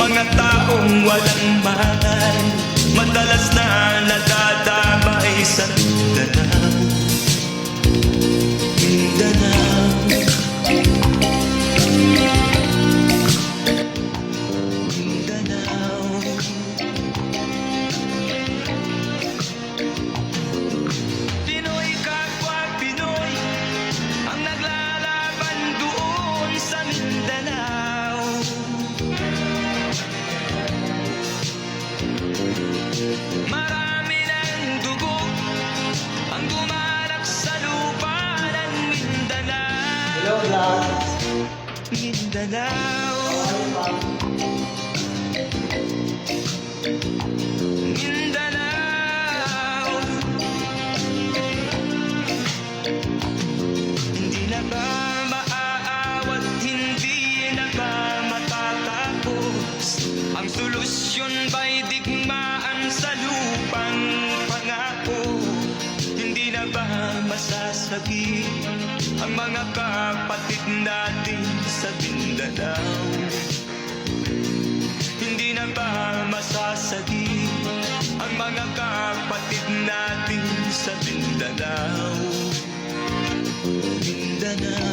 mga taong walang mahal, madalas na nadadamay sa Mindanao. Mindanao, Mindanao. Pinoy kapwa Pinoy ang naglalaban doon sa Mindanao. Marami ng dugo ang dumalak sa lupa ng Mindanao. Hello, vlog. Mindanao, Mindanao. Hindi na ba maaawat, hindi na ba matatapos? Ang solusyon ba'y digmaan sa lupang pangako? Hindi na ba masasabi ang mga kapatid natin sa Mindanao? Hindi na ba masasagi ang mga kapatid natin sa Mindanao? Mindanao.